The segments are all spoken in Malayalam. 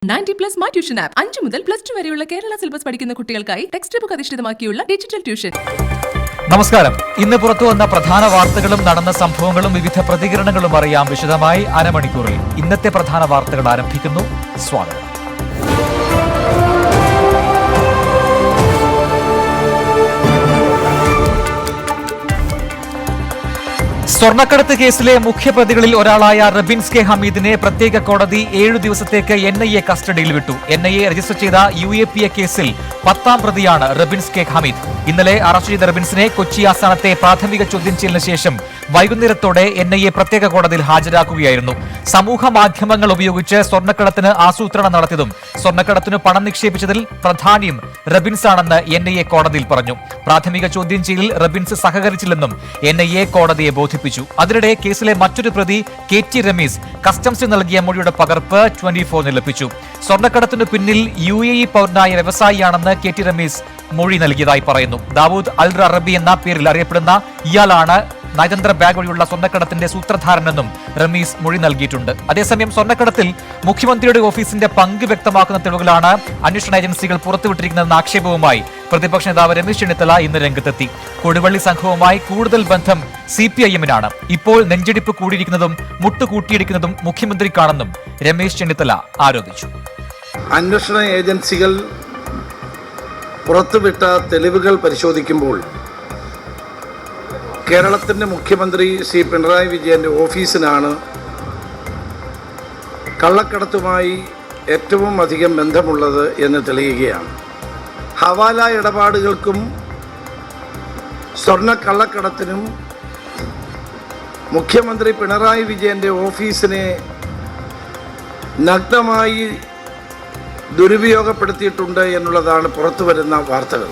90+ മൈ ട്യൂഷൻ ആപ്പ് 5 മുതൽ +2 വരെയുള്ള കേരള സിലബസ് പഠിക്കുന്ന കുട്ടികൾക്കായി ടെക്സ്റ്റ് ബുക്ക് അധിഷ്ഠിതമാക്കിയുള്ള ഡിജിറ്റൽ ട്യൂഷൻ. നമസ്കാരം. ഇന്ന് പുറത്തുവന്ന പ്രധാന വാർത്തകളും നടന്ന സംഭവങ്ങളും വിവിധ പ്രതികരണങ്ങളും അറിയാം വിശദമായി അരമണിക്കൂറിൽ. ഇന്നത്തെ പ്രധാന വാർത്തകൾ ആരംഭിക്കുന്നു. സ്വാഗതം. സ്വർണ്ണക്കടത്ത് കേസിലെ മുഖ്യപ്രതികളിൽ ഒരാളായ റബിൻസ് കെ ഹമീദിനെ പ്രത്യേക കോടതി 7 ദിവസത്തേക്ക് NIA കസ്റ്റഡിയിൽ വിട്ടു. NIA രജിസ്റ്റർ ചെയ്ത UAPA കേസിൽ 10ാം പ്രതിയാണ് റബിൻസ് കെ ഹമീദ്. ഇന്നലെ അറസ്റ്റ് ചെയ്ത റബിൻസിനെ കൊച്ചി ആസ്ഥാനത്തെ പ്രാഥമിക ചോദ്യം ചെയ്യലിന് ശേഷം വൈകുന്നേരത്തോടെ NIA പ്രത്യേക കോടതിയിൽ ഹാജരാക്കുകയായിരുന്നു. സമൂഹ മാധ്യമങ്ങൾ ഉപയോഗിച്ച് സ്വർണ്ണക്കടത്തിന് ആസൂത്രണം നടത്തിയതും സ്വർണ്ണക്കടത്തിന് പണം നിക്ഷേപിച്ചതിൽ പ്രധാനിയും റബിൻസ് ആണെന്ന് NIA കോടതിയിൽ പറഞ്ഞു. പ്രാഥമിക ചോദ്യം ചെയ്യലിൽ റബിൻസ് സഹകരിച്ചില്ലെന്നും NIA കോടതിയെ ബോധിപ്പിച്ചു. അതിനിടെ കേസിലെ മറ്റൊരു പ്രതി KT രമീസ് കസ്റ്റംസിന് നൽകിയ മൊഴിയുടെ പകർപ്പ് 24 ലഭിച്ചു. സ്വർണ്ണക്കടത്തിനു പിന്നിൽ UAE പൗരനായ വ്യവസായിയാണെന്ന് KT രമീസ് മൊഴി നൽകിയതായി പറയുന്നു. ദാവൂദ് അൽ അറബി എന്ന പേരിൽ അറിയപ്പെടുന്ന ഇയാളാണ് നയതന്ത്ര ബാഗ് വഴിയുള്ള സ്വർണ്ണക്കടത്തിന്റെ സൂത്രധാരനെന്നും റമീസ് മൊഴി നൽകിയിട്ടുണ്ട്. അതേസമയം സ്വർണ്ണക്കടത്തിൽ മുഖ്യമന്ത്രിയുടെ ഓഫീസിന്റെ പങ്ക് വ്യക്തമാക്കുന്ന തെളിവുകളാണ് അന്വേഷണ ഏജൻസികൾ പുറത്തുവിട്ടിരിക്കുന്നതെന്ന ആക്ഷേപവുമായി പ്രതിപക്ഷ നേതാവ് രമേശ് ചെന്നിത്തല ഇന്ന് രംഗത്തെത്തി. കൊടുവള്ളി സംഘവുമായി കൂടുതൽ ബന്ധം CPIM-നാണ്. ഇപ്പോൾ നെഞ്ചിടിപ്പ് കൂടിയിരിക്കുന്നതും മുട്ടുകൂട്ടിയിടിക്കുന്നതും മുഖ്യമന്ത്രിക്കാണെന്നും രമേശ് ചെന്നിത്തല ആരോപിച്ചു. അന്വേഷണ ഏജൻസികൾ പുറത്തുവിട്ട തെളിവുകൾ പരിശോധിക്കുമ്പോൾ കേരളത്തിൻ്റെ മുഖ്യമന്ത്രി ശ്രീ പിണറായി വിജയൻ്റെ ഓഫീസിനാണ് കള്ളക്കടത്തുമായി ഏറ്റവും അധികം ബന്ധമുള്ളത് എന്ന് തെളിയുകയാണ്. ഹവാല ഇടപാടുകൾക്കും സ്വർണ്ണക്കള്ളക്കടത്തിനും മുഖ്യമന്ത്രി പിണറായി വിജയൻ്റെ ഓഫീസിനെ നഗ്നമായി ദുരുപയോഗപ്പെടുത്തിയിട്ടുണ്ട് എന്നുള്ളതാണ് പുറത്തുവരുന്ന വാർത്തകൾ.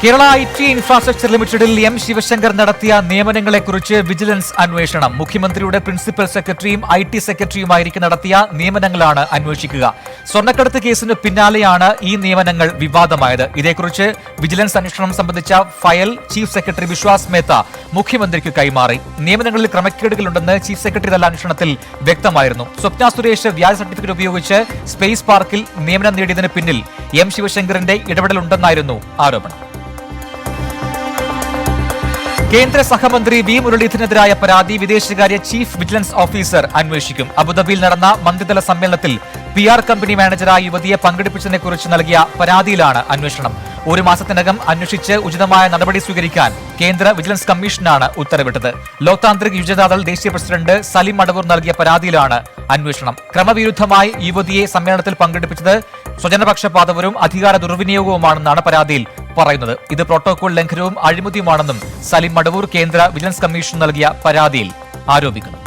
കേരള IT ഇൻഫ്രാസ്ട്രക്ചർ ലിമിറ്റഡിൽ M ശിവശങ്കർ നടത്തിയ നിയമനങ്ങളെക്കുറിച്ച് വിജിലൻസ് അന്വേഷണം. മുഖ്യമന്ത്രിയുടെ പ്രിൻസിപ്പൽ സെക്രട്ടറിയും IT സെക്രട്ടറിയുമായിരിക്കും നടത്തിയ നിയമനങ്ങളാണ് അന്വേഷിക്കുക. സ്വർണ്ണക്കടത്ത് കേസിന് പിന്നാലെയാണ് ഈ നിയമനങ്ങൾ വിവാദമായത്. ഇതേക്കുറിച്ച് വിജിലൻസ് അന്വേഷണം സംബന്ധിച്ച file chief secretary Vishwas Mehta മുഖ്യമന്ത്രിക്ക് കൈമാറി. നിയമനങ്ങളിൽ ക്രമക്കേടുകളുണ്ടെന്ന് ചീഫ് സെക്രട്ടറി തല അന്വേഷണത്തിൽ വ്യക്തമായിരുന്നു. സ്വപ്ന സുരേഷ് വ്യാജ സർട്ടിഫിക്കറ്റ് ഉപയോഗിച്ച് സ്പേസ് പാർക്കിൽ നിയമനം നേടിയതിന് പിന്നിൽ M ശിവശങ്കറിന്റെ ഇടപെടലുണ്ടെന്നായിരുന്നു ആരോപണം. കേന്ദ്ര സഹമന്ത്രി V മുരളീധരനെതിരായ പരാതി വിദേശകാര്യ ചീഫ് വിജിലൻസ് ഓഫീസർ അന്വേഷിക്കും. അബുദാബിയിൽ നടന്ന മന്ത്രിതല സമ്മേളനത്തിൽ PR കമ്പനി മാനേജറായ യുവതിയെ പങ്കെടുപ്പിച്ചതിനെക്കുറിച്ച് നൽകിയ പരാതിയിലാണ് അന്വേഷണം. 1 മാസത്തിനകം അന്വേഷിച്ച് ഉചിതമായ നടപടി സ്വീകരിക്കാൻ കേന്ദ്ര വിജിലൻസ് കമ്മീഷനാണ് ഉത്തരവിട്ടത്. ലോക്താന്ത്രിക് യുവജനതാദൾ ദേശീയ പ്രസിഡന്റ് സലിം അടവൂർ നൽകിയ പരാതിയിലാണ് അന്വേഷണം. ക്രമവിരുദ്ധമായി യുവതിയെ സമ്മേളനത്തിൽ പങ്കെടുപ്പിച്ചത് സ്വജനപക്ഷപാതപരവും അധികാര ദുർവിനിയോഗവുമാണെന്നാണ് പരാതിയിൽ പറയുന്നത്. ഇത് പ്രോട്ടോകോൾ ലംഘനവും അഴിമതിയുമാണെന്നും സലിം അടവൂർ കേന്ദ്ര വിജിലൻസ് കമ്മീഷൻ നൽകിയ പരാതിയിൽ ആരോപിക്കുന്നു.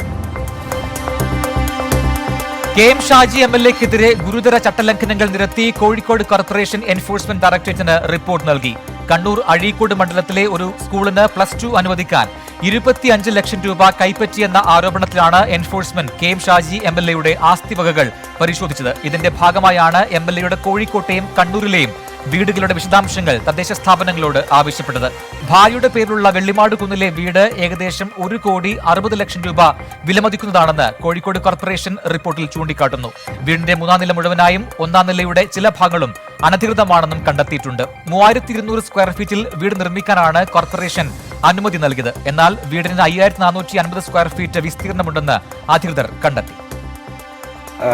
KM ഷാജി MLA-ക്കെതിരെ ഗുരുതര ചട്ടലംഘനങ്ങൾ നിരത്തി കോഴിക്കോട് കോർപ്പറേഷൻ എൻഫോഴ്സ്മെന്റ് ഡയറക്ടറേറ്റിന് റിപ്പോർട്ട് നൽകി. കണ്ണൂർ അഴീക്കോട് മണ്ഡലത്തിലെ ഒരു സ്കൂളിന് +2 അനുവദിക്കാൻ 25 ലക്ഷം രൂപ കൈപ്പറ്റിയെന്ന ആരോപണത്തിലാണ് എൻഫോഴ്സ്മെന്റ് KM ഷാജി MLA-യുടെ ആസ്തിവകകൾ പരിശോധിച്ചത്. ഇതിന്റെ ഭാഗമായാണ് MLA-യുടെ കോഴിക്കോട്ടെയും കണ്ണൂരിലെയും വീടുകളുടെ വിശദാംശങ്ങൾ തദ്ദേശ സ്ഥാപനങ്ങളോട് ആവശ്യപ്പെട്ടത്. ഭാര്യയുടെ പേരിലുള്ള വെള്ളിമാട് കുന്നിലെ വീട് ഏകദേശം 1,60 ലക്ഷം രൂപ വിലമതിക്കുന്നതാണെന്ന് കോഴിക്കോട് കോർപ്പറേഷൻ റിപ്പോർട്ടിൽ ചൂണ്ടിക്കാട്ടുന്നു. വീടിന്റെ 3ാം നില മുഴുവനായും 1ാം നിലയുടെ ചില ഭാഗങ്ങളും അനധികൃതമാണെന്നും കണ്ടെത്തിയിട്ടുണ്ട്. 3200 സ്ക്വയർ ഫീറ്റിൽ വീട് നിർമ്മിക്കാനാണ് കോർപ്പറേഷൻ അനുമതി നൽകിയത്. എന്നാൽ വീടിന് 5450 സ്ക്വയർ ഫീറ്റ് വിസ്തീർണമുണ്ടെന്ന് അധികൃതർ കണ്ടെത്തി.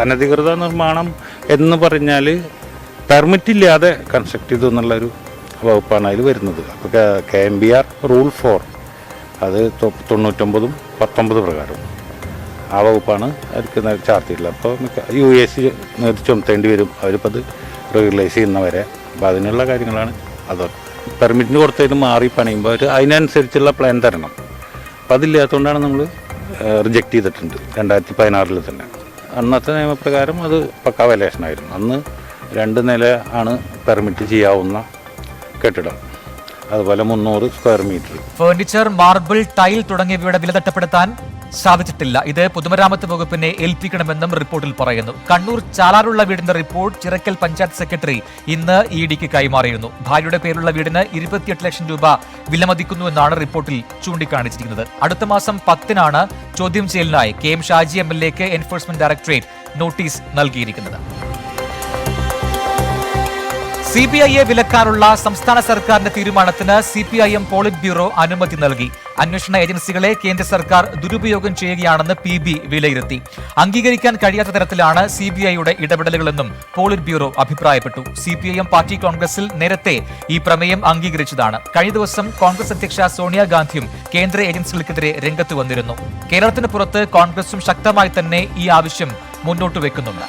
അനധികൃത നിർമ്മാണം എന്ന് പറഞ്ഞാൽ പെർമിറ്റ് ഇല്ലാതെ കൺസ്ട്രക്ട് ചെയ്തു എന്നുള്ളൊരു വകുപ്പാണ് അതിൽ വരുന്നത്. അപ്പോൾ KMBR റൂൾ 4 അത് 99-ഉം 19 പ്രകാരം ആ വകുപ്പാണ് അവർക്ക് ചാർജ് ചെയ്തിട്ടുള്ളത്. അപ്പോൾ UAC ചുമത്തേണ്ടി വരും അവരിപ്പോൾ അത് റെഗുലൈസ് ചെയ്യുന്നവരെ. അപ്പോൾ അതിനുള്ള കാര്യങ്ങളാണ്. അത് പെർമിറ്റിന് കൊടുത്തതിന് മാറി പണിയുമ്പോൾ അവർ അതിനനുസരിച്ചുള്ള പ്ലാൻ തരണം. അപ്പോൾ അതില്ലാത്തതുകൊണ്ടാണ് നമ്മൾ റിജക്റ്റ് ചെയ്തിട്ടുണ്ട്. 2016 തന്നെ. അന്നത്തെ നിയമപ്രകാരം അത് പക്കാ വയലേഷനായിരുന്നു. അന്ന് 2 നില ആണ് പെർമിറ്റ് ചെയ്യാവുന്ന കെട്ടിടം. അതുപോലെ 300 square metre. Furniture, marble, tile തുടങ്ങിയവയുടെ വില തട്ടപ്പെടുത്താൻ സാധിച്ചിട്ടില്ല. ഇത് പൊതുമരാമത്ത് വകുപ്പിനെ ഏൽപ്പിക്കണമെന്നും റിപ്പോർട്ടിൽ പറയുന്നു. കണ്ണൂർ ചാലാറുള്ള വീടിന്റെ റിപ്പോർട്ട് ചിറക്കൽ പഞ്ചായത്ത് സെക്രട്ടറി ഇന്ന് ED-ക്ക് കൈമാറിയിരുന്നു. ഭാര്യയുടെ പേരുള്ള വീടിന് 28 ലക്ഷം രൂപ വിലമതിക്കുന്നുവെന്നാണ് റിപ്പോർട്ടിൽ ചൂണ്ടിക്കാണിച്ചിരിക്കുന്നത്. അടുത്ത മാസം 10-നാണ് ചോദ്യം ചെയ്യലിനായി KM ഷാജി MLA-ക്ക് എൻഫോഴ്സ്മെന്റ് ഡയറക്ടറേറ്റ് നോട്ടീസ് നൽകിയിരിക്കുന്നത്. CBIയെ വിലക്കാനുള്ള സംസ്ഥാന സർക്കാരിന്റെ തീരുമാനത്തിന് CPIM പോളിറ്റ് ബ്യൂറോ അനുമതി നൽകി. അന്വേഷണ ഏജൻസികളെ കേന്ദ്ര സർക്കാർ ദുരുപയോഗം ചെയ്യുകയാണെന്ന് PB വിലയിരുത്തി. അംഗീകരിക്കാൻ കഴിയാത്ത തരത്തിലാണ് CBIയുടെ ഇടപെടലുകളെന്നും പോളിറ്റ് ബ്യൂറോ അഭിപ്രായപ്പെട്ടു. CPIM പാർട്ടി കോൺഗ്രസിൽ നേരത്തെ ഈ പ്രമേയം അംഗീകരിച്ചതാണ്. കഴിഞ്ഞ ദിവസം കോൺഗ്രസ് അധ്യക്ഷ സോണിയാഗാന്ധിയും കേന്ദ്ര ഏജൻസികൾക്കെതിരെ രംഗത്ത് വന്നിരുന്നു. കേരളത്തിന് പുറത്ത് കോൺഗ്രസും ശക്തമായി തന്നെ ഈ ആവശ്യം മുന്നോട്ട് വെക്കുന്നുണ്ട്.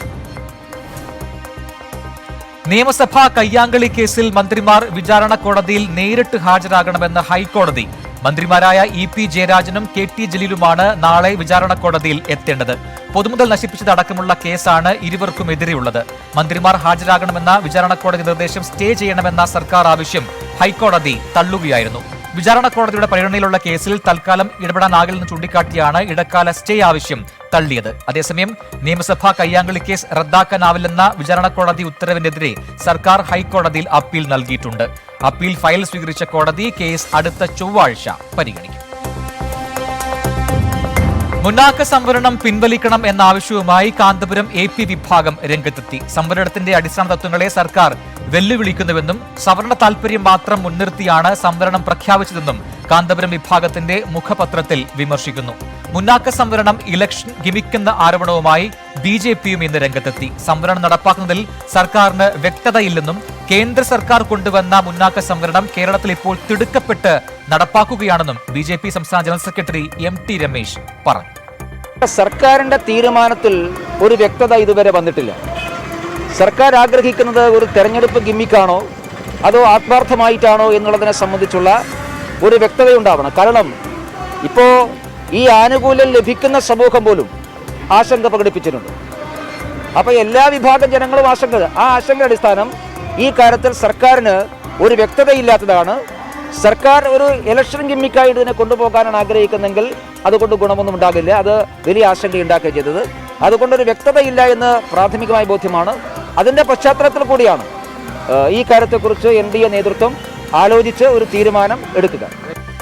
നിയമസഭാ കയ്യാങ്കളി കേസിൽ മന്ത്രിമാർ വിചാരണ കോടതിയിൽ നേരിട്ട് ഹാജരാകണമെന്ന് ഹൈക്കോടതി. മന്ത്രിമാരായ EP ജയരാജനും KT ജലീലുമാണ് നാളെ വിചാരണ കോടതിയിൽ എത്തേണ്ടത്. പൊതുമുതൽ നശിപ്പിച്ചതടക്കമുള്ള കേസാണ് ഇരുവർക്കുമെതിരെയുള്ളത്. മന്ത്രിമാർ ഹാജരാകണമെന്ന വിചാരണ കോടതി നിർദ്ദേശം സ്റ്റേ ചെയ്യണമെന്ന സർക്കാർ ആവശ്യം ഹൈക്കോടതി തള്ളുകയായിരുന്നു. വിചാരണ കോടതിയുടെ പരിഗണനയിലുള്ള കേസിൽ തൽക്കാലം ഇടപെടാനാകില്ലെന്ന് ചൂണ്ടിക്കാട്ടിയാണ് ഇടക്കാല സ്റ്റേ ആവശ്യം തള്ളിയത്. അതേസമയം നിയമസഭാ കയ്യാങ്കളി കേസ് റദ്ദാക്കാനാവില്ലെന്ന വിചാരണ കോടതി ഉത്തരവിനെതിരെ സർക്കാർ ഹൈക്കോടതിയിൽ അപ്പീൽ നൽകിയിട്ടുണ്ട്. അപ്പീൽ ഫയൽ സ്വീകരിച്ച കോടതി കേസ് അടുത്ത ചൊവ്വാഴ്ച പരിഗണിക്കും. മുന്നാക്ക സംവരണം പിൻവലിക്കണം എന്ന ആവശ്യവുമായി കാന്തപുരം AP വിഭാഗം രംഗത്തെത്തി. സംവരണത്തിന്റെ അടിസ്ഥാന തത്വങ്ങളെ സർക്കാർ വെല്ലുവിളിക്കുന്നുവെന്നും സവർണ താൽപര്യം മാത്രം മുൻനിർത്തിയാണ് സംവരണം പ്രഖ്യാപിച്ചതെന്നും കാന്തപുരം വിഭാഗത്തിന്റെ മുഖപത്രത്തിൽ വിമർശിക്കുന്നു. മുന്നാക്ക സംവരണം ഇലക്ഷൻ ഗിമിക്കെന്ന ആരോപണവുമായി BJPയും ഇന്ന് രംഗത്തെത്തി. സംവരണം നടപ്പാക്കുന്നതിൽ സർക്കാരിന് വ്യക്തതയില്ലെന്നും കേന്ദ്ര സർക്കാർ കൊണ്ടുവന്ന മുന്നാക്ക സംവരണം കേരളത്തിൽ ഇപ്പോൾ തിടുക്കപ്പെട്ട് നടപ്പാക്കുകയാണെന്നും BJP സംസ്ഥാന ജനറൽ സെക്രട്ടറി MT രമേശ് പറഞ്ഞു. സർക്കാരിന്റെ തീരുമാനത്തിൽ ഒരു വ്യക്തത ഇതുവരെ വന്നിട്ടില്ല. സർക്കാർ ആഗ്രഹിക്കുന്നത് ഒരു തെരഞ്ഞെടുപ്പ് ഗിമ്മിക്കാണോ അതോ ആത്മാർത്ഥമായിട്ടാണോ എന്നുള്ളതിനെ സംബന്ധിച്ചുള്ള ഒരു വ്യക്തതയുണ്ടാവണം. കാരണം ഇപ്പോൾ ഈ ആനുകൂല്യം ലഭിക്കുന്ന സമൂഹം പോലും ആശങ്ക പ്രകടിപ്പിച്ചിട്ടുണ്ട്. അപ്പോൾ എല്ലാ വിഭാഗം ജനങ്ങളും ആ ആശങ്കയുടെ അടിസ്ഥാനം ഈ കാര്യത്തിൽ സർക്കാരിന് ഒരു വ്യക്തതയില്ലാത്തതാണ്. സർക്കാർ ഒരു ഇലക്ഷൻ ഗിമ്മിക്കായിട്ട് ഇതിനെ കൊണ്ടുപോകാനാണ് ആഗ്രഹിക്കുന്നതെങ്കിൽ അതുകൊണ്ട് ഗുണമൊന്നും ഉണ്ടാകില്ല. അത് വലിയ ആശങ്കയുണ്ടാക്കുകയും ചെയ്തത്. അതുകൊണ്ടൊരു വ്യക്തതയില്ല എന്ന് പ്രാഥമികമായ ബോധ്യമാണ്. അതിൻ്റെ പശ്ചാത്തലത്തിൽ കൂടിയാണ് ഈ കാര്യത്തെക്കുറിച്ച് NDA നേതൃത്വം ആലോചിച്ച് ഒരു തീരുമാനം എടുക്കുക.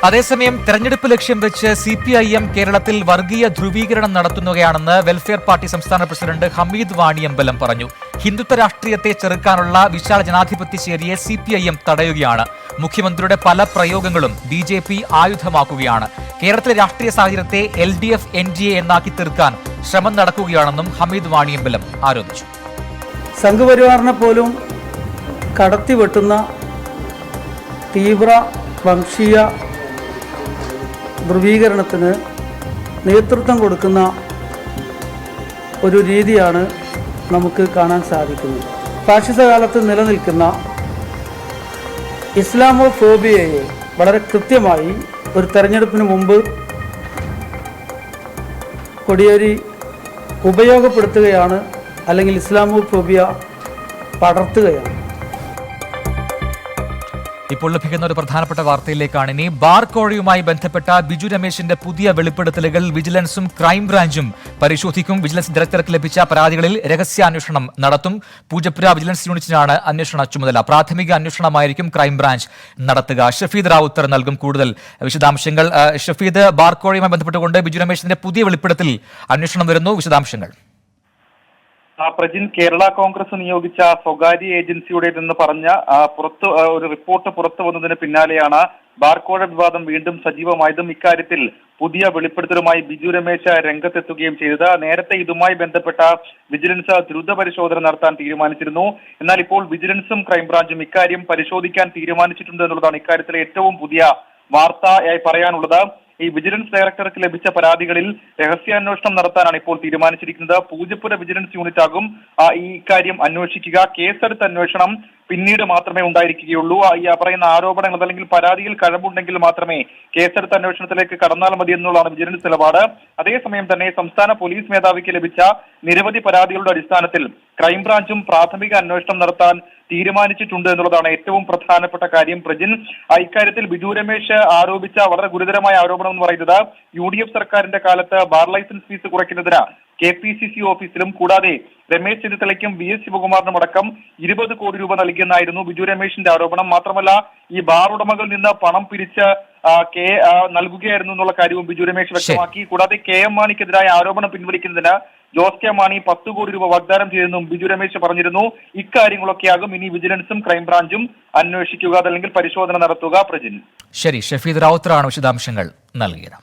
അതേസമയം തെരഞ്ഞെടുപ്പ് ലക്ഷ്യം വെച്ച് CPIM കേരളത്തിൽ വർഗീയ ധ്രുവീകരണം നടത്തുകയാണെന്ന് വെൽഫെയർ പാർട്ടി സംസ്ഥാന പ്രസിഡന്റ് ഹമീദ് വാണിയമ്പലം പറഞ്ഞു. ഹിന്ദുത്വ രാഷ്ട്രീയത്തെ ചെറുക്കാനുള്ള വിശാല ജനാധിപത്യ ചേരിയെ CPIM തടയുകയാണ്. മുഖ്യമന്ത്രിയുടെ പല പ്രയോഗങ്ങളും BJP ആയുധമാക്കുകയാണ്. കേരളത്തിലെ രാഷ്ട്രീയ സാഹചര്യത്തെ LDF NDA എന്നാക്കി തീർക്കാൻ ശ്രമം നടക്കുകയാണെന്നും ഹമീദ് വാണിയമ്പലം ആരോപിച്ചു. സംഘപരിവാറിനെ പോലും കടത്തിവെട്ടുന്ന തീവ്ര വംശീയ ധ്രുവീകരണത്തിന് നേതൃത്വം കൊടുക്കുന്ന ഒരു രീതിയാണ് നമുക്ക് കാണാൻ സാധിക്കുന്നത്. ഫാഷിസ കാലത്ത് നിലനിൽക്കുന്ന ഇസ്ലാമോഫോബിയയെ വളരെ കൃത്യമായി ഒരു തെരഞ്ഞെടുപ്പിന് മുമ്പ് കൊടിയേരി ഉപയോഗപ്പെടുത്തുകയാണ്, അല്ലെങ്കിൽ ഇസ്ലാമോഫോബിയ പടർത്തുകയാണ്. ഇപ്പോൾ ലഭിക്കുന്ന ഒരു പ്രധാനപ്പെട്ട വാർത്തയിലേക്കാണ് ഇനി. ബാർ കോഴയുമായി ബന്ധപ്പെട്ട ബിജു രമേശിന്റെ പുതിയ വെളിപ്പെടുത്തലുകൾ വിജിലൻസും ക്രൈംബ്രാഞ്ചും പരിശോധിക്കും. വിജിലൻസ് ഡയറക്ടർക്ക് ലഭിച്ച പരാതികളിൽ രഹസ്യാന്വേഷണം നടത്തും. പൂജപ്പുര വിജിലൻസ് യൂണിറ്റിനാണ് അന്വേഷണ ചുമതല. പ്രാഥമിക അന്വേഷണമായിരിക്കും ക്രൈംബ്രാഞ്ച് നടത്തുക. ഷഫീദ് റാവുത്തർ നൽകും കൂടുതൽ വിശദാംശങ്ങൾ. ഷഫീദ്, ബാർ കോഴയുമായി ബന്ധപ്പെട്ടുകൊണ്ട് ബിജു രമേശിന്റെ പുതിയ വെളിപ്പെടുത്തൽ അന്വേഷണം വരുന്നു, വിശദാംശങ്ങൾ. പ്രജിൻ, കേരള കോൺഗ്രസ് നിയോഗിച്ച സ്വകാര്യ ഏജൻസിയുടേതെന്ന് പറഞ്ഞ ഒരു റിപ്പോർട്ട് പുറത്തു വന്നതിന് പിന്നാലെയാണ് ബാർകോഴ വിവാദം വീണ്ടും സജീവമായതും ഇക്കാര്യത്തിൽ പുതിയ വെളിപ്പെടുത്തലുമായി ബിജു രമേശ് രംഗത്തെത്തുകയും ചെയ്തത്. നേരത്തെ ഇതുമായി ബന്ധപ്പെട്ട വിജിലൻസ് ദ്രുത പരിശോധന നടത്താൻ തീരുമാനിച്ചിരുന്നു. എന്നാൽ ഇപ്പോൾ വിജിലൻസും ക്രൈംബ്രാഞ്ചും ഇക്കാര്യം പരിശോധിക്കാൻ തീരുമാനിച്ചിട്ടുണ്ട് എന്നുള്ളതാണ് ഇക്കാര്യത്തിലെ ഏറ്റവും പുതിയ വാർത്തയായി പറയാനുള്ളത്. ഈ വിജിലൻസ് ഡയറക്ടർക്ക് ലഭിച്ച പരാതികളിൽ രഹസ്യാന്വേഷണം നടത്താനാണ് ഇപ്പോൾ തീരുമാനിച്ചിരിക്കുന്നത്. പൂജപ്പുര വിജിലൻസ് യൂണിറ്റ് ആകും ഈ കാര്യം അന്വേഷിക്കുക. കേസെടുത്ത അന്വേഷണം പിന്നീട് മാത്രമേ ഉണ്ടായിരിക്കുകയുള്ളൂ. ഈ പറയുന്ന ആരോപണങ്ങൾ അല്ലെങ്കിൽ പരാതിയിൽ കഴമ്പുണ്ടെങ്കിൽ മാത്രമേ കേസെടുത്ത അന്വേഷണത്തിലേക്ക് കടന്നാൽ മതി എന്നുള്ളതാണ് വിജിലൻസ് നിലപാട്. അതേസമയം തന്നെ സംസ്ഥാന പോലീസ് മേധാവിക്ക് ലഭിച്ച നിരവധി പരാതികളുടെ അടിസ്ഥാനത്തിൽ ക്രൈംബ്രാഞ്ചും പ്രാഥമിക അന്വേഷണം നടത്താൻ തീരുമാനിച്ചിട്ടുണ്ട് എന്നുള്ളതാണ് ഏറ്റവും പ്രധാനപ്പെട്ട കാര്യം. പ്രജിൻ, ഇക്കാര്യത്തിൽ ബിജു രമേശ് ആരോപിച്ച വളരെ ഗുരുതരമായ ആരോപണം എന്ന് പറയുന്നത് UDF സർക്കാരിന്റെ കാലത്ത് ബാർ ലൈസൻസ് ഫീസ് കുറയ്ക്കുന്നതിന് KPCC ഓഫീസിലും കൂടാതെ രമേശ് ചെന്നിത്തലയ്ക്കും VS ശിവകുമാറിനും അടക്കം 20 കോടി രൂപ നൽകിയെന്നായിരുന്നു ബിജു രമേശിന്റെ ആരോപണം. മാത്രമല്ല ഈ ബാർ ഉടമകളിൽ നിന്ന് പണം പിരിച്ച് നൽകുകയായിരുന്നു എന്നുള്ള കാര്യവും ബിജു രമേശ് വ്യക്തമാക്കി. കൂടാതെ KM മാണിക്കെതിരായ ആരോപണം പിൻവലിക്കുന്നതിന് ജോസ് കെ മാണി 10 കോടി രൂപ വാഗ്ദാനം ചെയ്തെന്നും ബിജു രമേശ് പറഞ്ഞിരുന്നു. ഇക്കാര്യങ്ങളൊക്കെയാകും ഇനി വിജിലൻസും ക്രൈംബ്രാഞ്ചും അന്വേഷിക്കുക, അതല്ലെങ്കിൽ പരിശോധന നടത്തുക. പ്രജിൻ. ശരി, ഷഫീദ് റാവുത്തറാണ് വിശദാംശങ്ങൾ നൽകിയത്.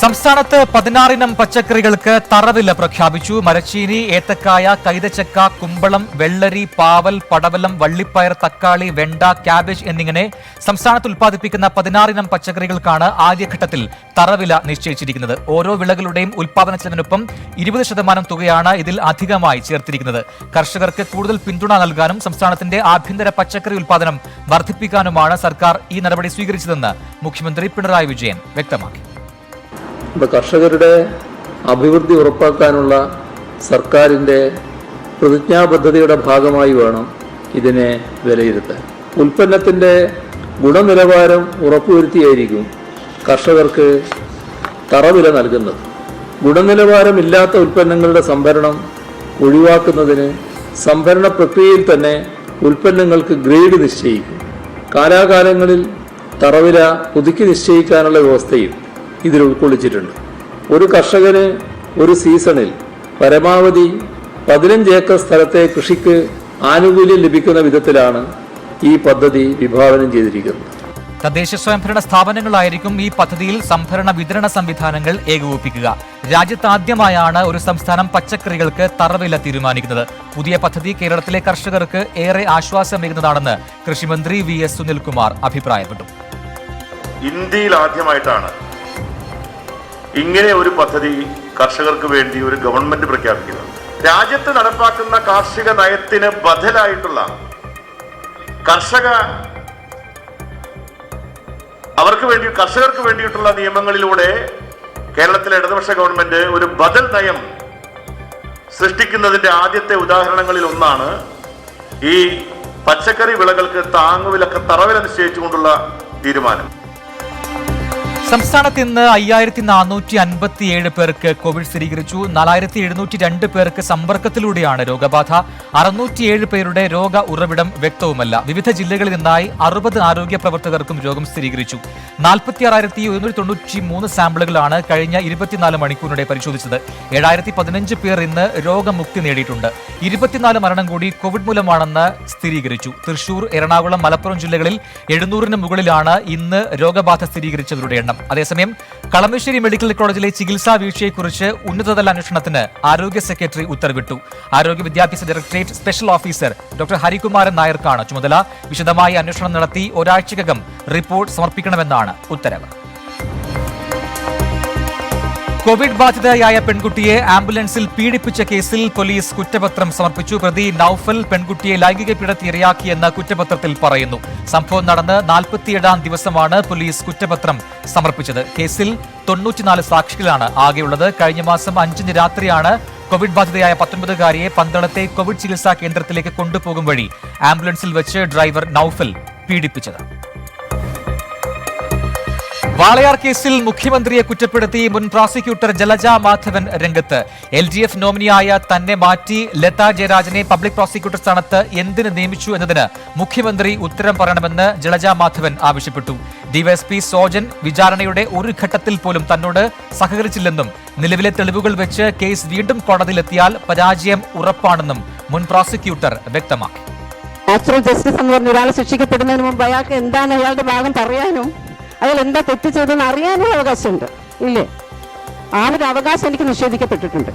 സംസ്ഥാനത്ത് 16 ഇനം പച്ചക്കറികൾക്ക് തറവില പ്രഖ്യാപിച്ചു. മരച്ചീനി, ഏത്തക്കായ, കൈതച്ചക്ക, കുമ്പളം, വെള്ളരി, പാവൽ, പടവലം, വള്ളിപ്പയർ, തക്കാളി, വെണ്ട, ക്യാബേജ് എന്നിങ്ങനെ സംസ്ഥാനത്ത് ഉൽപ്പാദിപ്പിക്കുന്ന 16 ഇനം പച്ചക്കറികൾക്കാണ് ആദ്യഘട്ടത്തിൽ തറവില നിശ്ചയിച്ചിരിക്കുന്നത്. ഓരോ വിളകളുടെയും ഉൽപ്പാദന ചെലവിനൊപ്പം 20% തുകയാണ് ഇതിൽ അധികമായി ചേർത്തിരിക്കുന്നത്. കർഷകർക്ക് കൂടുതൽ പിന്തുണ നൽകാനും സംസ്ഥാനത്തിന്റെ ആഭ്യന്തര പച്ചക്കറി ഉൽപ്പാദനം വർദ്ധിപ്പിക്കാനുമാണ് സർക്കാർ ഈ നടപടി സ്വീകരിച്ചതെന്ന് മുഖ്യമന്ത്രി പിണറായി വിജയൻ വ്യക്തമാക്കി. കർഷകരുടെ അഭിവൃദ്ധി ഉറപ്പാക്കാനുള്ള സർക്കാരിൻ്റെ പ്രതിജ്ഞാബദ്ധതയുടെ ഭാഗമായി വേണം ഇതിനെ വിലയിരുത്താൻ. ഉൽപ്പന്നത്തിൻ്റെ ഗുണനിലവാരം ഉറപ്പുവരുത്തിയായിരിക്കും കർഷകർക്ക് തറവില നൽകുന്നത്. ഗുണനിലവാരമില്ലാത്ത ഉൽപ്പന്നങ്ങളുടെ സംഭരണം ഒഴിവാക്കുന്നതിന് സംഭരണ പ്രക്രിയയിൽ തന്നെ ഉൽപ്പന്നങ്ങൾക്ക് ഗ്രേഡ് നിശ്ചയിക്കും. കാലാകാലങ്ങളിൽ തറവില പുതുക്കി നിശ്ചയിക്കാനുള്ള വ്യവസ്ഥയും ഇതിൽ ഉൾക്കൊള്ളിച്ചിട്ടുണ്ട്. ഒരു കർഷകന് ഒരു സീസണിൽ പരമാവധി 15 ഏക്കർ സ്ഥലത്തെ കൃഷിക്ക് ആനുകൂല്യം ലഭിക്കുന്ന വിധത്തിലാണ് ഈ പദ്ധതി വിഭാവനം ചെയ്തിരിക്കുന്നത്. തദ്ദേശ സ്വയംഭരണ സ്ഥാപനങ്ങളായിരിക്കും ഈ പദ്ധതിയിൽ സംഭരണ വിതരണ സംവിധാനങ്ങൾ ഏകോപിപ്പിക്കുക. രാജ്യത്താദ്യമായാണ് ഒരു സംസ്ഥാനം പച്ചക്കറികൾക്ക് തറവില തീരുമാനിക്കുന്നത്. പുതിയ പദ്ധതി കേരളത്തിലെ കർഷകർക്ക് ഏറെ ആശ്വാസമേകുന്നതാണെന്ന് കൃഷിമന്ത്രി VS സുനിൽകുമാർ അഭിപ്രായപ്പെട്ടു. ഇന്ത്യയിൽ ആദ്യമായിട്ടാണ് ഇങ്ങനെ ഒരു പദ്ധതി കർഷകർക്ക് വേണ്ടി ഒരു ഗവൺമെന്റ് പ്രഖ്യാപിക്കുന്നത്. രാജ്യത്ത് നടപ്പാക്കുന്ന കാർഷിക നയത്തിന് ബദലായിട്ടുള്ള കർഷകർക്ക് വേണ്ടിയിട്ടുള്ള നിയമങ്ങളിലൂടെ കേരളത്തിലെ ഇടതുപക്ഷ ഗവൺമെന്റ് ഒരു ബദൽ നയം സൃഷ്ടിക്കുന്നതിന്റെ ആദ്യത്തെ ഉദാഹരണങ്ങളിൽ ഒന്നാണ് ഈ പച്ചക്കറി വിളകൾക്ക് താങ്ങുവിലക്ക് തറവില നിശ്ചയിച്ചുകൊണ്ടുള്ള തീരുമാനം. സംസ്ഥാനത്ത് ഇന്ന് 5457 പേർക്ക് കോവിഡ് സ്ഥിരീകരിച്ചു. 4702 പേർക്ക് സമ്പർക്കത്തിലൂടെയാണ് രോഗബാധ. 607 പേരുടെ രോഗ ഉറവിടം വ്യക്തവുമല്ല. വിവിധ ജില്ലകളിൽ നിന്നായി 60 ആരോഗ്യ പ്രവർത്തകർക്കും രോഗം സ്ഥിരീകരിച്ചു. 46,193 സാമ്പിളുകളാണ് കഴിഞ്ഞ 24 മണിക്കൂറിനിടെ പരിശോധിച്ചത്. 7015 പേർ ഇന്ന് രോഗമുക്തി നേടിയിട്ടുണ്ട്. 24 മരണം കൂടി കോവിഡ് മൂലമാണെന്ന് സ്ഥിരീകരിച്ചു. തൃശൂർ, എറണാകുളം, മലപ്പുറം ജില്ലകളിൽ 700-ന് മുകളിലാണ് ഇന്ന് രോഗബാധ സ്ഥിരീകരിച്ചവരുടെ എണ്ണം. അതേസമയം കളമശ്ശേരി മെഡിക്കൽ കോളേജിലെ ചികിത്സാ വീഴ്ചയെക്കുറിച്ച് ഉന്നതതല അന്വേഷണത്തിന് ആരോഗ്യ സെക്രട്ടറി ഉത്തരവിട്ടു. ആരോഗ്യ വിദ്യാഭ്യാസ directorate special officer doctor Harikumaran നായർക്കാണ് ചുമതല. വിശദമായി അന്വേഷണം നടത്തി ഒരാഴ്ചക്കകം റിപ്പോർട്ട് സമർപ്പിക്കണമെന്നാണ് ഉത്തരവ്. കോവിഡ് ബാധിതയായ പെൺകുട്ടിയെ ആംബുലൻസിൽ പീഡിപ്പിച്ച കേസിൽ പോലീസ് കുറ്റപത്രം സമർപ്പിച്ചു. പ്രതി നൌഫൽ പെൺകുട്ടിയെ ലൈംഗിക പീഡനത്തിന് ഇരയാക്കിയെന്ന് കുറ്റപത്രത്തിൽ പറയുന്നു. സംഭവം നടന്ന് 47-ാം ദിവസമാണ് പോലീസ് കുറ്റപത്രം സമർപ്പിച്ചത്. കേസിൽ 94 സാക്ഷികളാണ് ആകെയുള്ളത്. കഴിഞ്ഞ മാസം 5-ന് രാത്രിയാണ് കോവിഡ് ബാധിതയായ 19-കാരിയെ പന്തളത്തെ കോവിഡ് ചികിത്സാ കേന്ദ്രത്തിലേക്ക് കൊണ്ടുപോകും വഴി ആംബുലൻസിൽ വെച്ച് ഡ്രൈവർ നൌഫൽ പീഡിപ്പിച്ചത്. വാളയാർ കേസിൽ മുഖ്യമന്ത്രിയെ കുറ്റപ്പെടുത്തി മുൻ പ്രോസിക്യൂട്ടർ ജലജ മാധവൻ രംഗത്ത്. LDF നോമിനിയായ തന്നെ മാറ്റി ലതാ ജയരാജനെ പബ്ലിക് പ്രോസിക്യൂട്ടർ സ്ഥാനത്ത് എന്തിന് നിയമിച്ചു എന്നതിന് മുഖ്യമന്ത്രി ഉത്തരം പറയണമെന്ന് ജലജ മാധവൻ ആവശ്യപ്പെട്ടു. DYSP സോജൻ വിചാരണയുടെ ഒരു ഘട്ടത്തിൽ പോലും തന്നോട് സഹകരിച്ചില്ലെന്നും നിലവിലെ തെളിവുകൾ വെച്ച് കേസ് വീണ്ടും കോടതിയിലെത്തിയാൽ പരാജയം ഉറപ്പാണെന്നും മുൻ പ്രോസിക്യൂട്ടർ വ്യക്തമാക്കി. നാച്ചുറൽ ജസ്റ്റിസ് എന്ന് പറഞ്ഞ ഒരാൾ ശിക്ഷിക്കപ്പെടുന്നതിന് മുമ്പ് അയാൾക്ക് എന്താണ് അയാളുടെ ഭാഗം പറയാനും അയാൾ എന്താ തെറ്റ് ചെയ്തെന്ന് അറിയാനും അവകാശമുണ്ട്, ഇല്ലേ? ആ ഒരു അവകാശം എനിക്ക് നിഷേധിക്കപ്പെട്ടിട്ടുണ്ട്.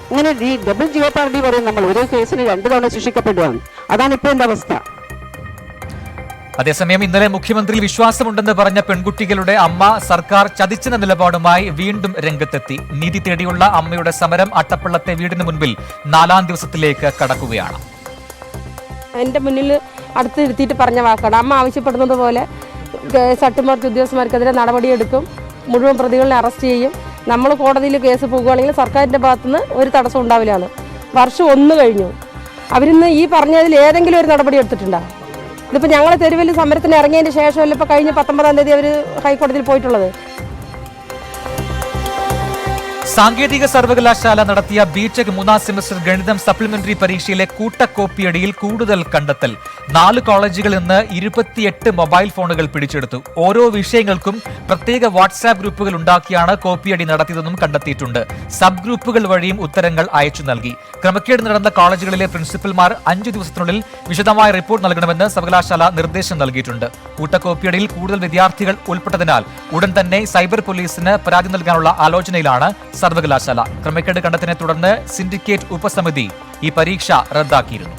ഇങ്ങനെ ഈ ഡബിൾ ജിയോപാർഡി പറയും, നമ്മൾ ഒരേ കേസിന് 2 തവണ ശിക്ഷിക്കപ്പെടുകയാണ്. അതാണ് ഇപ്പോൾ എൻ്റെ അവസ്ഥ. അതേസമയം ഇന്നലെ മുഖ്യമന്ത്രിയിൽ വിശ്വാസമുണ്ടെന്ന് പറഞ്ഞ പെൺകുട്ടികളുടെ അമ്മ സർക്കാർ ചതിച്ചെന്ന നിലപാടുമായി വീണ്ടും രംഗത്തെത്തി. നീതി തേടിയുള്ള അമ്മയുടെ സമരം അട്ടപ്പള്ളത്തെ വീടിന് മുൻപിൽ 4-ാം ദിവസത്തിലേക്ക് കടക്കുകയാണ്. എൻ്റെ മുന്നിൽ അടുത്തിരുത്തിയിട്ട് പറഞ്ഞ വാക്കാണ്, അമ്മ ആവശ്യപ്പെടുന്നത് പോലെ അട്ടിമറിച്ച് ഉദ്യോഗസ്ഥന്മാർക്കെതിരെ നടപടിയെടുക്കും, മുഴുവൻ പ്രതികളെ അറസ്റ്റ് ചെയ്യും, നമ്മൾ കോടതിയിൽ കേസ് പോകുകയാണെങ്കിൽ സർക്കാരിൻ്റെ ഭാഗത്തുനിന്ന് ഒരു തടസ്സം ഉണ്ടാവില്ലാണ്. വർഷം 1 കഴിഞ്ഞു, അവരിന്ന് ഈ പറഞ്ഞതിൽ ഏതെങ്കിലും ഒരു നടപടി എടുത്തിട്ടുണ്ടാകും. ഇതിപ്പോൾ ഞങ്ങൾ തെരുവിൽ സമരത്തിന് ഇറങ്ങിയതിന് ശേഷമല്ല ഇപ്പോൾ കഴിഞ്ഞ 19-ാം തീയതി അവർ ഹൈക്കോടതിയിൽ പോയിട്ടുള്ളത്. സാങ്കേതിക സർവകലാശാല നടത്തിയ ബിടെക് 3ാം സെമസ്റ്റർ ഗണിതം സപ്ലിമെന്ററി പരീക്ഷയിലെ കൂട്ടക്കോപ്പിയടിയിൽ കൂടുതൽ കണ്ടെത്തൽ. 4 കോളേജുകളിൽ നിന്ന് 28 മൊബൈൽ ഫോണുകൾ പിടിച്ചെടുത്തു. ഓരോ വിഷയങ്ങൾക്കും പ്രത്യേക വാട്സാപ്പ് ഗ്രൂപ്പുകൾ ഉണ്ടാക്കിയാണ് കോപ്പിയടി നടത്തിയതെന്നും കണ്ടെത്തിയിട്ടുണ്ട്. സബ് ഗ്രൂപ്പുകൾ വഴിയും ഉത്തരങ്ങൾ അയച്ചു നൽകി. ക്രമക്കേട് നടന്ന കോളേജുകളിലെ പ്രിൻസിപ്പൽമാർ 5 ദിവസത്തിനുള്ളിൽ വിശദമായ റിപ്പോർട്ട് നൽകണമെന്ന് സർവകലാശാല നിർദ്ദേശം നൽകിയിട്ടുണ്ട്. കൂട്ടക്കോപ്പിയടിയിൽ കൂടുതൽ വിദ്യാർത്ഥികൾ ഉൾപ്പെട്ടതിനാൽ ഉടൻ തന്നെ സൈബർ പോലീസിന് പരാതി നൽകാനുള്ള ആലോചനയിലാണ് സർവകലാശാല. ക്രമക്കേട് കണ്ടെത്തിനെ തുടർന്ന് സിൻഡിക്കേറ്റ് ഉപസമിതി ഈ പരീക്ഷ റദ്ദാക്കിയിരുന്നു.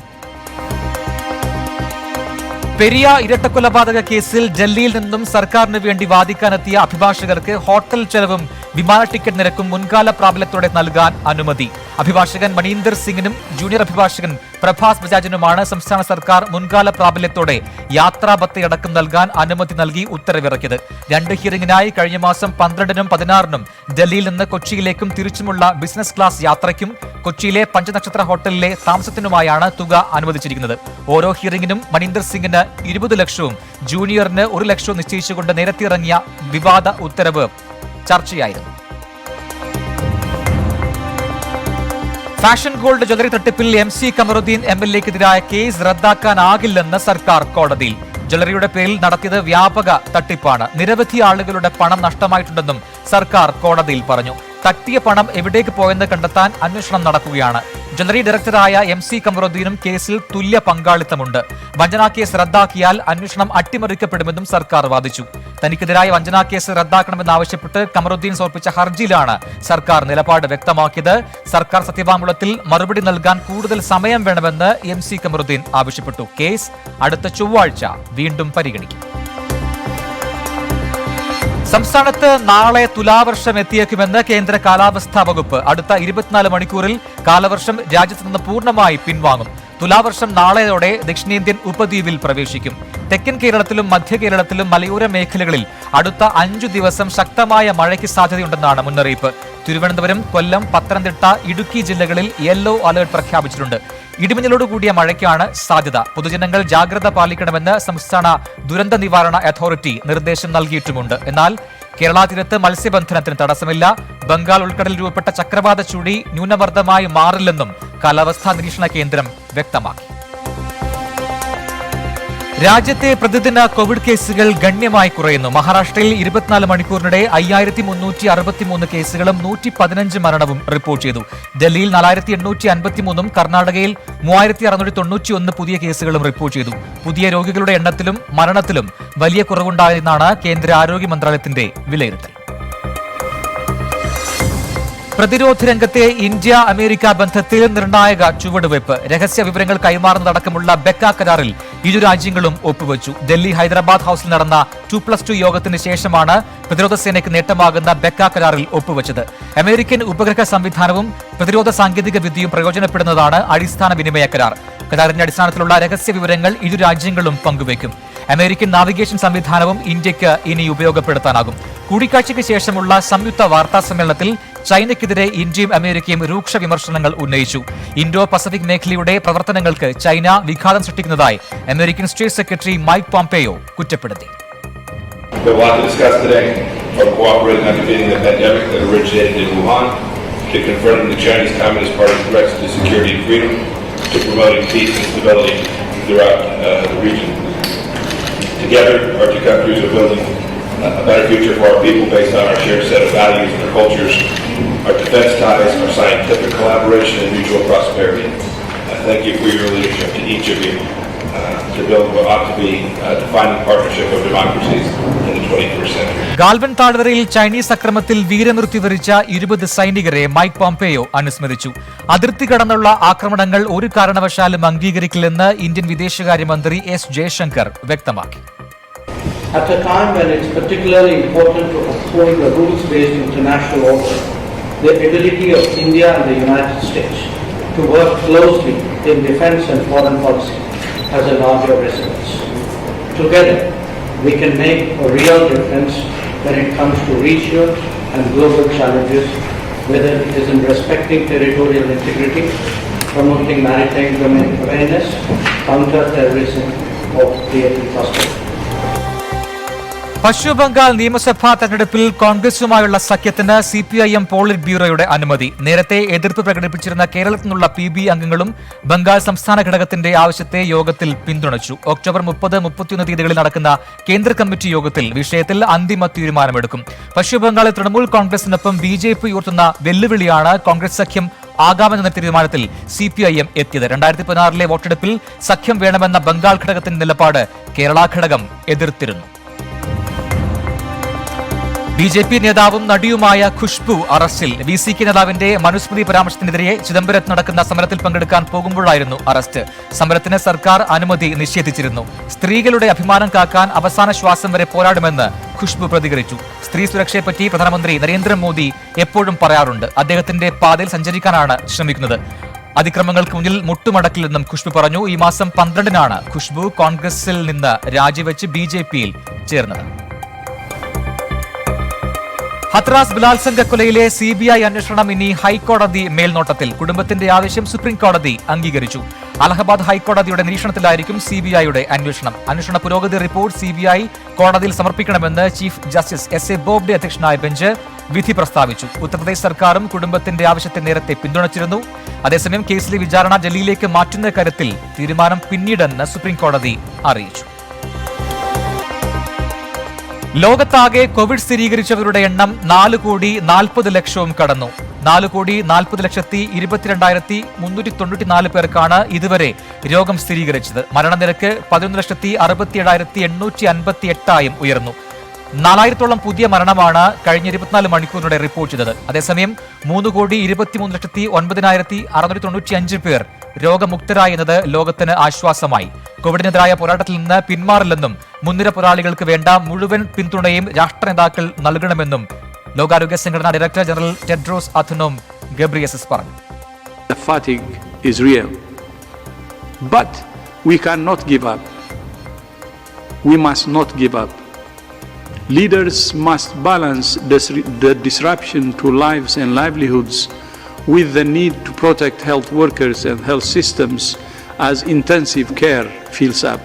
പെരിയ ഇരട്ടക്കൊലപാതക കേസിൽ ഡൽഹിയിൽ നിന്നും സർക്കാരിന് വേണ്ടി വാദിക്കാനെത്തിയ അഭിഭാഷകർക്ക് ഹോട്ടൽ ചെലവും വിമാന ടിക്കറ്റ് നിരക്കും മുൻകാല പ്രാബല്യത്തോടെ നൽകാൻ അനുമതി. അഭിഭാഷകൻ മണീന്ദർ സിംഗിനും ജൂനിയർ അഭിഭാഷകൻ പ്രഭാസ് ബജാജിനുമാണ് സംസ്ഥാന സർക്കാർ മുൻകാല പ്രാബല്യത്തോടെ യാത്രാബത്തയടക്കം നൽകാൻ അനുമതി നൽകി ഉത്തരവിറക്കിയത്. 2 ഹിയറിംഗിനായി കഴിഞ്ഞ മാസം 12-നും 16-നും ഡൽഹിയിൽ നിന്ന് കൊച്ചിയിലേക്കും തിരിച്ചുമുള്ള ബിസിനസ് ക്ലാസ് യാത്രയ്ക്കും കൊച്ചിയിലെ പഞ്ചനക്ഷത്ര ഹോട്ടലിലെ താമസത്തിനുമായാണ് തുക അനുവദിച്ചിരിക്കുന്നത്. ഓരോ ഹിയറിംഗിനും മണീന്ദർ സിംഗിന് 20 ലക്ഷവും ജൂനിയറിന് 1 ലക്ഷവും നിശ്ചയിച്ചുകൊണ്ട് നേരത്തെ ഇറങ്ങിയ വിവാദ ഉത്തരവ് ചർച്ചയായിരുന്നു. ഫാഷൻ ഗോൾഡ് ജ്വല്ലറി തട്ടിപ്പിൽ MC കമറുദ്ദീൻ MLA-ക്കെതിരായ കേസ് റദ്ദാക്കാനാകില്ലെന്ന് സർക്കാർ കോടതിയിൽ. ജ്വല്ലറിയുടെ പേരിൽ നടത്തിയത് വ്യാപക തട്ടിപ്പാണ്. നിരവധി ആളുകളുടെ പണം നഷ്ടമായിട്ടുണ്ടെന്നും സർക്കാർ കോടതിയിൽ പറഞ്ഞു. തട്ടിയ പണം എവിടേക്ക് പോയെന്ന് കണ്ടെത്താൻ അന്വേഷണം നടക്കുകയാണ്. ജ്വല്ലറി ഡയറക്ടറായ MC കമറുദ്ദീനും കേസിൽ തുല്യ പങ്കാളിത്തമുണ്ട്. വഞ്ചനാ കേസ് റദ്ദാക്കിയാൽ അന്വേഷണം അട്ടിമറിക്കപ്പെടുമെന്നും സർക്കാർ വാദിച്ചു. തനിക്കെതിരായ വഞ്ചനാ കേസ് റദ്ദാക്കണമെന്നാവശ്യപ്പെട്ട് കമറുദ്ദീൻ സമർപ്പിച്ച ഹർജിയിലാണ് സർക്കാർ നിലപാട് വ്യക്തമാക്കിയത്. സർക്കാർ സത്യവാങ്മൂലത്തിൽ മറുപടി നൽകാൻ കൂടുതൽ സമയം വേണമെന്ന് MC കമറുദ്ദീൻ ആവശ്യപ്പെട്ടു. കേസ് അടുത്ത ചൊവ്വാഴ്ച വീണ്ടും പരിഗണിക്കും. സംസ്ഥാനത്ത് നാളെ തുലാവർഷം എത്തിയേക്കുമെന്ന് കേന്ദ്ര കാലാവസ്ഥാ വകുപ്പ്. അടുത്ത 24 മണിക്കൂറിൽ കാലവർഷം രാജ്യത്ത് നിന്ന് പൂർണ്ണമായി പിൻവാങ്ങും. തുലാവർഷം നാളെയോടെ ദക്ഷിണേന്ത്യൻ ഉപദ്വീപിൽ പ്രവേശിക്കും. തെക്കൻ കേരളത്തിലും മധ്യ കേരളത്തിലും മലയോര മേഖലകളിൽ അടുത്ത 5 ദിവസം ശക്തമായ മഴയ്ക്ക് സാധ്യതയുണ്ടെന്നാണ് മുന്നറിയിപ്പ്. തിരുവനന്തപുരം, കൊല്ലം, പത്തനംതിട്ട, ഇടുക്കി ജില്ലകളിൽ യെല്ലോ അലർട്ട് പ്രഖ്യാപിച്ചിട്ടുണ്ട്. ഇടിമിന്നലോടുകൂടിയ മഴയ്ക്കാണ് സാധ്യത. പൊതുജനങ്ങൾ ജാഗ്രത പാലിക്കണമെന്ന് സംസ്ഥാന ദുരന്ത നിവാരണ അതോറിറ്റി നിർദ്ദേശം നൽകിയിട്ടുമുണ്ട്. എന്നാൽ കേരള തീരത്ത് മത്സ്യബന്ധനത്തിന് തടസ്സമില്ല. ബംഗാൾ ഉൾക്കടലിൽ രൂപപ്പെട്ട ചക്രവാത ചുഴി ന്യൂനമർദ്ദമായി മാറില്ലെന്നും കാലാവസ്ഥാ നിരീക്ഷണ കേന്ദ്രം വ്യക്തമാക്കി. രാജ്യത്തെ പ്രതിദിന കോവിഡ് കേസുകൾ ഗണ്യമായി കുറയുന്നു. മഹാരാഷ്ട്രയിൽ 24 മണിക്കൂറിനിടെ 5363 കേസുകളും 115 മരണവും റിപ്പോർട്ട് ചെയ്തു. ഡൽഹിയിൽ 4853-ഉം കർണാടകയിൽ 3691 പുതിയ കേസുകളും റിപ്പോർട്ട് ചെയ്തു. പുതിയ രോഗികളുടെ എണ്ണത്തിലും മരണത്തിലും വലിയ കുറവുണ്ടായെന്നാണ് കേന്ദ്ര ആരോഗ്യ മന്ത്രാലയത്തിന്റെ വിലയിരുത്തൽ. പ്രതിരോധ രംഗത്തെ ഇന്ത്യ-അമേരിക്ക ബന്ധത്തിൽ നിർണായക ചുവടുവയ്പ്. രഹസ്യ വിവരങ്ങൾ കൈമാറുന്നതടക്കമുള്ള ബെക്ക കരാറിൽ ഇരു രാജ്യങ്ങളും ഒപ്പുവച്ചു. ഡൽഹി ഹൈദരാബാദ് ഹൌസിൽ നടന്ന 2+2 യോഗത്തിന് ശേഷമാണ് പ്രതിരോധ സേനയ്ക്ക് നേട്ടമാകുന്ന ബെക്ക കരാറിൽ ഒപ്പുവച്ചത്. അമേരിക്കൻ ഉപഗ്രഹ സംവിധാനവും പ്രതിരോധ സാങ്കേതിക വിദ്യയും പ്രയോജനപ്പെടുന്നതാണ് അടിസ്ഥാന വിനിമയ കരാർ. കരാറിന്റെ അടിസ്ഥാനത്തിലുള്ള രഹസ്യ വിവരങ്ങൾ ഇരു രാജ്യങ്ങളും പങ്കുവയ്ക്കും. അമേരിക്കൻ നാവിഗേഷൻ സംവിധാനവും ഇന്ത്യക്ക് ഇനി ഉപയോഗപ്പെടുത്താനാകും. കൂടിക്കാഴ്ചയ്ക്ക് ശേഷമുള്ള സംയുക്ത വാർത്താ സമ്മേളനത്തിൽ ചൈനയ്ക്കെതിരെ ഇന്ത്യയും അമേരിക്കയും രൂക്ഷ വിമർശനങ്ങൾ ഉന്നയിച്ചു. ഇൻഡോ പസഫിക് മേഖലയുടെ പ്രവർത്തനങ്ങൾക്ക് ചൈന വിഘാതം സൃഷ്ടിക്കുന്നതായി American state secretary Mike Pompeo കുറ്റപ്പെടുത്തി. Together, our two countries are building a better future for our people based on our shared set of values and our cultures, our defense ties, our scientific collaboration, and mutual prosperity. I thank you for your leadership to each of you to build what ought to be a defining partnership of democracies in the 21st century. Galwan താഴ്വരയിൽ ചൈനീസ് അക്രമത്തിൽ വീരമൃത്യു വരിച്ച 20 സൈനികരെ മൈക്ക് പോംപെയോ അനുസ്മരിച്ചു. അതിർത്തി കടന്നുള്ള ആക്രമണങ്ങൾ ഒരു കാരണവശാലും അംഗീകരിക്കില്ലെന്ന് ഇന്ത്യൻ വിദേശകാര്യമന്ത്രി S. ജയശങ്കർ വ്യക്തമാക്കി. At a time when it's particularly important to uphold the rules-based international order, the ability of India and the United States to work closely in defense and foreign policy has a larger resonance. Together, we can make a real difference when it comes to regional and global challenges, whether it is in respecting territorial integrity, promoting maritime domain awareness, counter-terrorism, or creating prosperity. Paschim Bangal നിയമസഭാ തെരഞ്ഞെടുപ്പിൽ കോൺഗ്രസുമായുള്ള സഖ്യത്തിന് CPIM പോളിറ്റ് ബ്യൂറോയുടെ അനുമതി. നേരത്തെ എതിർപ്പ് പ്രകടിപ്പിച്ചിരുന്ന കേരളത്തിൽ നിന്നുള്ള PB അംഗങ്ങളും ബംഗാൾ സംസ്ഥാന ഘടകത്തിന്റെ ആവശ്യത്തെ യോഗത്തിൽ പിന്തുണച്ചു. ഒക്ടോബർ 30-31 തീയതികളിൽ നടക്കുന്ന കേന്ദ്ര കമ്മിറ്റി യോഗത്തിൽ വിഷയത്തിൽ അന്തിമ തീരുമാനമെടുക്കും. പശ്ചിമബംഗാളിൽ തൃണമൂൽ കോൺഗ്രസിനൊപ്പം BJP ഉയർത്തുന്ന വെല്ലുവിളിയാണ് കോൺഗ്രസ് സഖ്യം ആകാമെന്ന തീരുമാനത്തിൽ CPIM എത്തിയത്. 2016 വോട്ടെടുപ്പിൽ സഖ്യം വേണമെന്ന ബംഗാൾ ഘടകത്തിന്റെ നിലപാട് കേരള ഘടകം എതിർത്തിരുന്നു. BJP നേതാവും നടിയുമായ ഖുഷ്ബു അറസ്റ്റിൽ. VCK നേതാവിന്റെ മനുസ്മൃതി പരാമർശത്തിനെതിരെ ചിദംബരത്ത് നടക്കുന്ന സമരത്തിൽ പങ്കെടുക്കാൻ പോകുമ്പോഴായിരുന്നു അറസ്റ്റ്. സമരത്തിന് സർക്കാർ അനുമതി നിഷേധിച്ചിരുന്നു. സ്ത്രീകളുടെ അഭിമാനം കാക്കാൻ അവസാന ശ്വാസം വരെ പോരാടുമെന്ന് ഖുഷ്ബു പ്രതികരിച്ചു. സ്ത്രീ സുരക്ഷയെപ്പറ്റി പ്രധാനമന്ത്രി നരേന്ദ്രമോദി എപ്പോഴും പറയാറുണ്ട്. അദ്ദേഹത്തിന്റെ പാതയിൽ സഞ്ചരിക്കാനാണ് ശ്രമിക്കുന്നത്. അതിക്രമങ്ങൾക്ക് മുന്നിൽ മുട്ടുമടക്കില്ലെന്നും ഖുഷ്ബു പറഞ്ഞു. ഈ മാസം 12-നാണ് ഖുഷ്ബു കോൺഗ്രസിൽ നിന്ന് രാജിവെച്ച് BJPയിൽ ചേർന്നത്. ഹത്രാസ് ബലാത്സംഗ കൊലയിലെ CBI അന്വേഷണം ഇനി ഹൈക്കോടതി മേൽനോട്ടത്തിൽ. കുടുംബത്തിന്റെ ആവശ്യം സുപ്രീം കോടതി അംഗീകരിച്ചു. അലഹബാദ് ഹൈക്കോടതിയുടെ നിരീക്ഷണത്തിലായിരിക്കും CBIയുടെ അന്വേഷണം. അന്വേഷണ പുരോഗതി റിപ്പോർട്ട് CBI കോടതിയിൽ സമർപ്പിക്കണമെന്ന് ചീഫ് ജസ്റ്റിസ് SA ബോബ്ഡെ അധ്യക്ഷനായ ബെഞ്ച് വിധി പ്രസ്താവിച്ചു. ഉത്തർപ്രദേശ് സർക്കാരും കുടുംബത്തിന്റെ ആവശ്യത്തെ നേരത്തെ പിന്തുണച്ചിരുന്നു. അതേസമയം കേസിലെ വിചാരണ ഡൽഹിയിലേക്ക് മാറ്റുന്ന കാര്യത്തിൽ തീരുമാനം പിന്നീടെന്ന് സുപ്രീം കോടതി അറിയിച്ചു. ലോകത്താകെ കോവിഡ് സ്ഥിരീകരിച്ചവരുടെ എണ്ണം 4,40,00,000 കടന്നു. 4,40,22,394 പേർക്കാണ് ഇതുവരെ രോഗം സ്ഥിരീകരിച്ചത്. മരണനിരക്ക് 11,67,858 ഉയർന്നു. 4,000-ഓളം പുതിയ മരണമാണ് കഴിഞ്ഞ 24 മണിക്കൂറിനിടെ റിപ്പോർട്ട് ചെയ്തത്. അതേസമയം 3,23,09,695 പേർ രോഗമുക്തരായി എന്നത് ലോകത്തിന് ആശ്വാസമായി. കോവിഡിനെതിരായ പോരാട്ടത്തിൽ നിന്ന് പിന്മാറില്ലെന്നും മുൻനിര പോരാളികൾക്ക് വേണ്ട മുഴുവൻ പിന്തുണയും രാഷ്ട്ര നേതാക്കൾ നൽകണമെന്നും ലോകാരോഗ്യ സംഘടനാ director general Tedros Adhanom Ghebreyesus പറഞ്ഞു. The fatigue is real, but we cannot give up. We must not give up. Leaders must balance the disruption to lives and livelihoods with the need to protect health workers and health systems as intensive care fills up.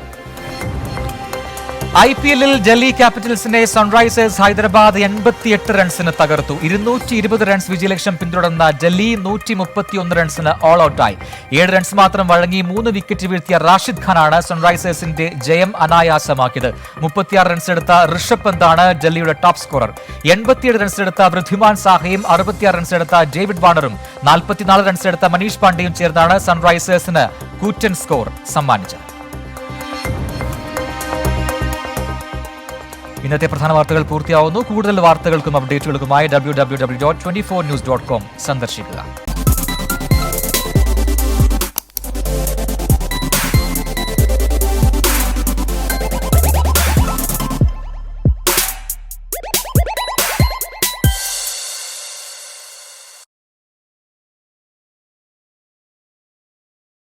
IPL-ൽ ഡൽഹി ക്യാപിറ്റൽസിനെ സൺറൈസേഴ്സ് ഹൈദരാബാദ് 88 റൺസിന് തകർത്തു. 220 റൺസ് വിജയലക്ഷ്യം പിന്തുടർന്ന ഡൽഹി 131 റൺസിന് ഓൾ ഔട്ടായി. 7 റൺസ് മാത്രം വഴങ്ങി 3 വിക്കറ്റ് വീഴ്ത്തിയ റാഷിദ് ഖാനാണ് സൺറൈസേഴ്സിന്റെ ജയം അനായാസമാക്കിയത്. 36 റൺസ് എടുത്ത ഋഷഭ് പന്താണ് ഡൽഹിയുടെ ടോപ്പ് സ്കോറർ. 87 റൺസ് എടുത്ത വൃദ്ധിമാൻ സാഹയും 66 റൺസ് എടുത്ത ഡേവിഡ് വാർണറും 44 റൺസ് എടുത്ത മനീഷ് പാണ്ഡെയും ചേർന്നാണ് സൺറൈസേഴ്സിന് കൂറ്റൻ സ്കോർ സമ്മാനിച്ചത്. ഇന്നത്തെ പ്രധാന വാർത്തകൾ പൂർത്തിയാവുന്നു. കൂടുതൽ വാർത്തകൾക്കും അപ്ഡേറ്റുകൾക്കുമായി www.24news.com സന്ദർശിക്കുക.